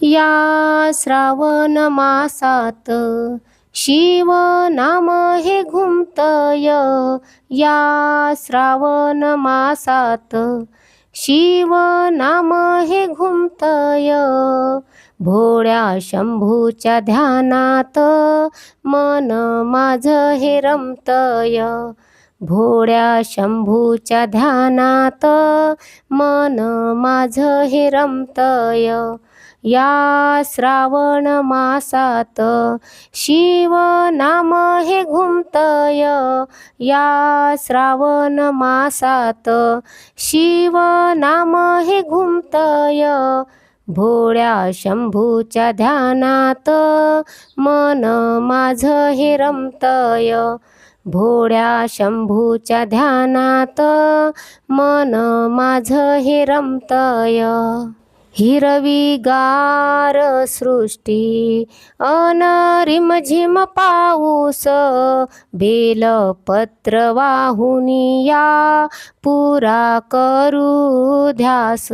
या श्रावण मासात शिव नाम हे घुमतय, या श्रावण मासात शिव नाम हे घुमतय. भोळ्या शंभूच्या ध्यानात मन माझं हे रमतय, भोळ्या शंभूच्या ध्यानात मन माझं हे रमतय. या श्रावण मासात शिव नाम हे घुमतय, या श्रावण मासात शिव नाम हे घुमतय. भोळ्या शंभूच्या ध्यानात मन माझं हे रमतय, भोळ्या शंभूच्या ध्यानात मन माझं हे रमतय. हिरवीगार सृष्टी अन रिमझिम पाऊस, बेलपत्र वाहुनी या पुरा करू ध्यास.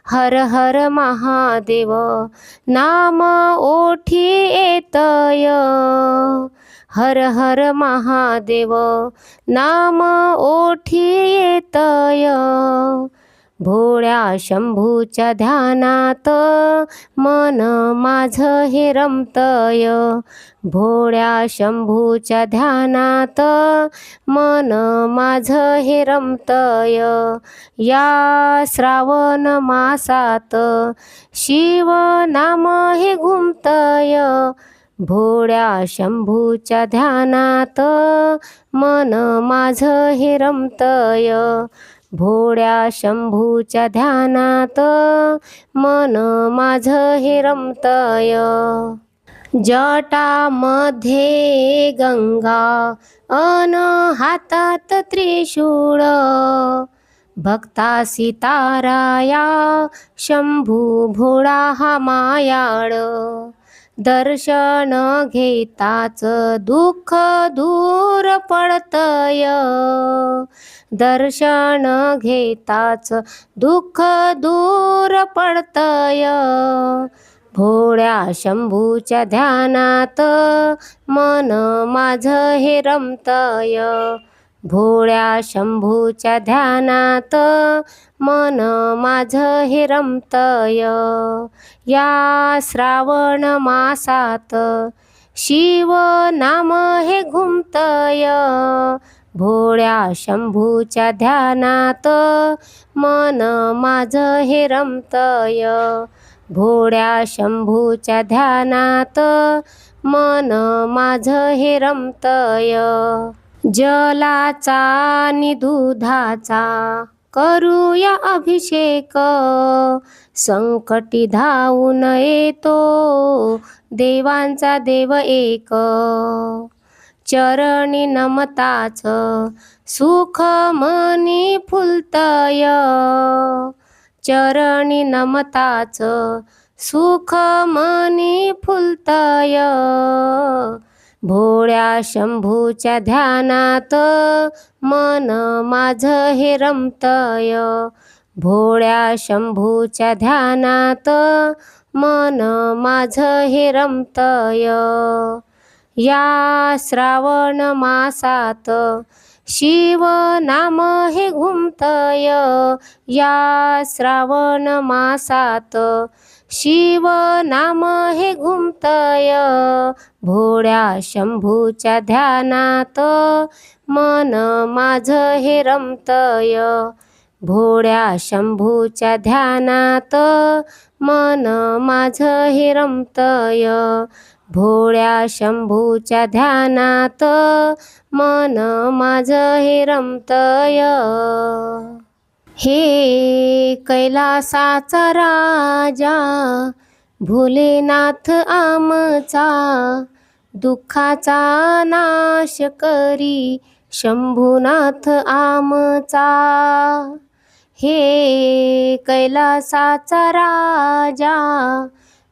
हर हर महादेव नाम ओठी येतय, हर हर महादेव नाम ओठी येतय. भोळ्या शंभूच्या ध्यानात मन माझं हे रमतय, भोळ्या शंभूच्या ध्यानात मन माझं हे रमतय. या श्रावण मासात शिव नाम हे घुमतय, भोळ्या शंभूच्या ध्यानात मन माझं हे रमतय, भोळ्या शंभूच्या ध्यानात मन माझं हे रमतय. जटामध्ये गंगा अन हातात त्रिशूळ, भक्ता सिताराया शंभू भोळा हा मायाळ. दर्शन घेताच दुःख दूर पडतय, दर्शन घेताच दुःख दूर पडतय. भोळ्या शंभूच्या ध्यानात मन माझं हे रमतय, भोळ्या शंभूच्या ध्यानात मन माझं हे रमतय. या श्रावण मासात शिव नाम हे घुमतय, भोळ्या शंभूच्या ध्यानात मन माझं हे रमतय, भोळ्या शंभूच्या ध्यानात मन माझं हे रमतय. जलाचा आणि दुधाचा करूया अभिषेक, संकटी धावून येतो देवांचा देव एक. चरणी नमताच सुख मनी फुलतय, चरणी नमताच सुख मनी फुलतय. भोळ्या शंभूच्या ध्यानात मन माझं हे रमतय, भोळ्या शंभूच्या ध्यानात मन माझं हे रमतय. या श्रावण मासात शिव नाम हे घुमतय, या श्रावण मासात शिव नाम हे घुमतय. भोळ्या शंभूच्या ध्यानात मन माझं हे रमतय, भोळ्या शंभूच्या ध्यानात मन माझं हे रमतय, भोळ्या शंभूच्या ध्यानात मन माझं हे रमतय. हे कैलासाचा राजा भोलेनाथ आमचा, दुःखाचा नाश करी शंभूनाथ आमचा. हे कैलासाचा राजा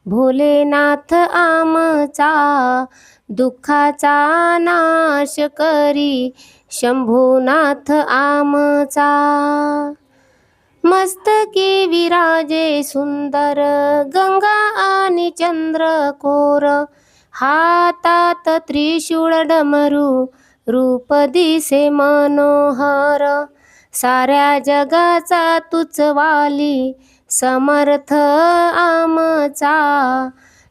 भोलेनाथ आमचा, दुःखाचा नाश करी शंभूनाथ आमचा. मस्तकी विराजे सुंदर गंगा आणि चंद्रकोर, हातात त्रिशूळ डमरू, रूप दिसे मनोहर. साऱ्या जगाचा तूच वाली, समर्थ आमचा,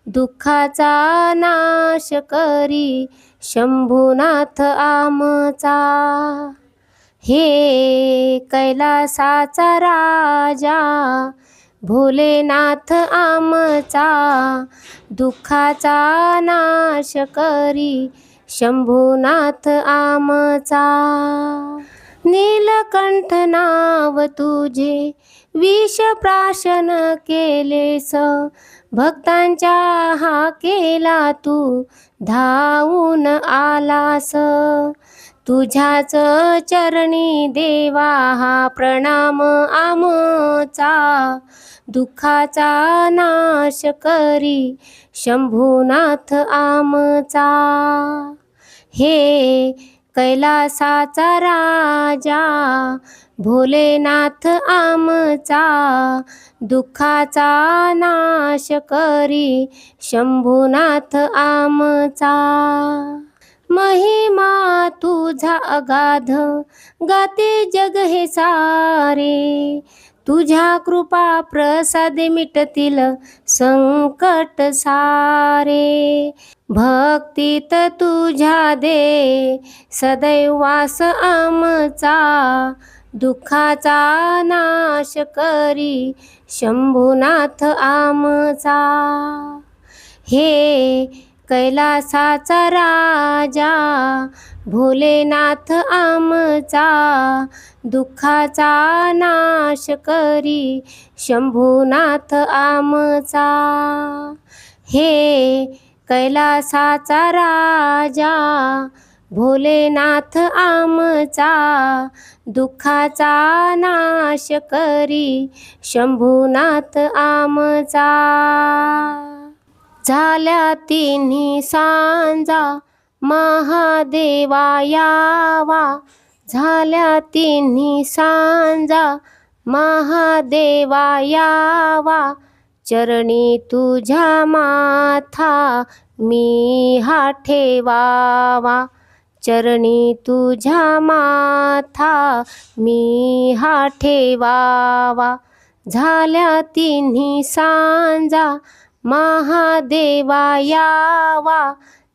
दुःखाचा नाश करी शंभुनाथ आमचा. हे कैलासाचा राजा, भोलेनाथ आमचा, दुःखाचा नाश करी शंभुनाथ आमचा. नीलकंठ नाव तुझे, विष प्राशन केलेस, भक्तांच्या हाकेला तू धावून आलास. तुझ्याच चरणी देवा हा प्रणाम आमचा, दुःखाचा नाश करी शंभुनाथ आमचा. हे कैलासाचा राजा, भोलेनाथ आमचा, दुःखाचा नाश करी शंभुनाथ आमचा. महिमा तुझा अगाध, गाते जग हे सारे, तुझ्या कृपा प्रसादे मिटतील संकट सारे. भक्तीत तुझ्या दे सदैव वास आमचा, दुःखाचा नाश करी शंभुनाथ आमचा. हे कैलासाचा राजा, भोलेनाथ आमचा, दुःखाचा नाश करी शंभुनाथ आमचा. हे कैलासाचा राजा, भोलेनाथ आमचा, दुःखाचा नाश करी शंभुनाथ आमचा. झाल्या तिन्ही सांजा महादेवा यावा, झाल्या तिन्ही सांजा महादेवा यावा, चरणी तुझ्या माथा मी हा ठेवावा, चरणी तुझ्या माथा मी हा ठेवावा. झाल्या तिन्ही सांजा महादेवा यावा,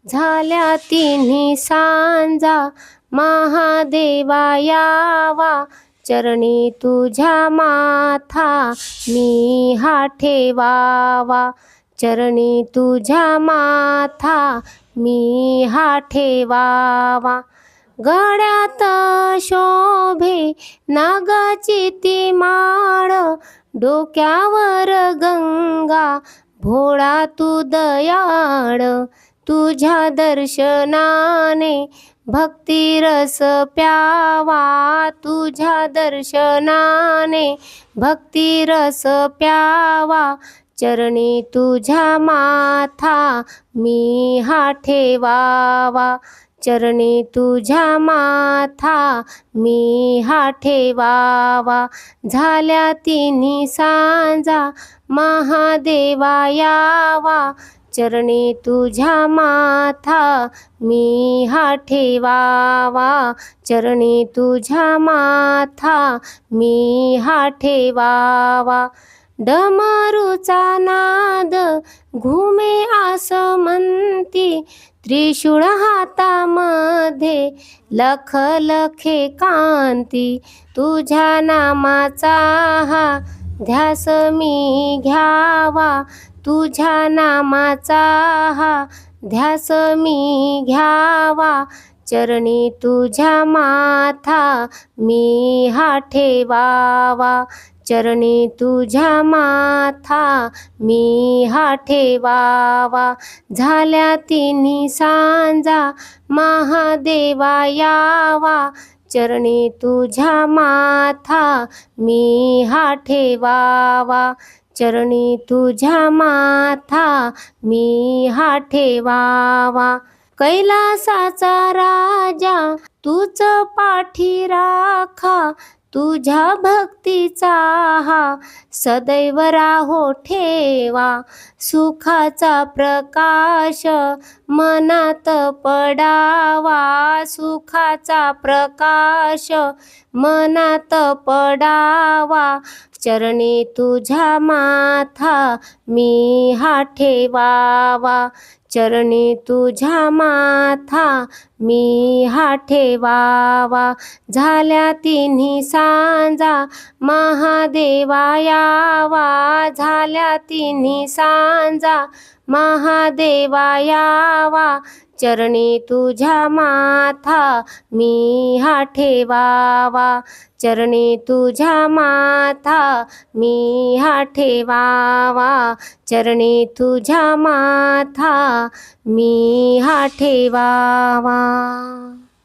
झाल्या तिन्ही सांजा महादेवा यावा, चरणी तुझ्या माथा मी हा ठेवावा, चरणी तुझ्या माथा मी हा ठेवावा. गळ्यात शोभे नागाची ती माळ, डोक्यावर गंगा भोळा तू दयाळ. तुझ्या दर्शनाने भक्तिरस प्यावा, तुझ्या दर्शनाने भक्तिरस प्यावा, चरणी तुझ्या माथा मी हा ठेवावा, चरणी तुझ्या माथा मी हा ठेवावा. झाल्या तिन्ही सांजा महादेवा यावा, चरणी तुझ्या माथा मी हा ठेवावा, चरणी तुझ्या माथा मी हा ठेवावा. डमरूचा नाद घुमे आसमंती, त्रिशूळ हातामध्ये लख लखे कांती. तुझ्या नामाचा हा ध्यास मी घ्यावा, तुझ्या नामाचा हा ध्यास मी घ्यावा, चरणी तुझ्या माथा मी हा ठेवावा, चरणी तुझ्या माथा मी हा ठेवावा. झाल्या तिन्ही सांजा महादेवा यावा, चरणी तुझ्या माथा मी हा ठेवावा, चरणी तुझ्या माथा मी हा ठेवावा. कैलासाचा राजा तूच पाठी राखा, तुझ्या भक्तीचा हा सदैव राहो ठेवा, सुखाचा प्रकाश मनात पडावा, सुखाचा प्रकाश मनात पडावा, चरणी तुझ्या माथा मी हा ठेवावा, चरणी तुझ्या माथा मी हा ठेवावा, झाल्या तिन्ही सांजा महादेवा यावा, झाल्या तिन्ही सांजा महादेवा यावा, चरणी तुझ्या माथा मी हा ठेवावा, चरणी तुझ्या माथा मी हा ठेवावा, चरणी तुझ्या माथा मी हा ठेवावा.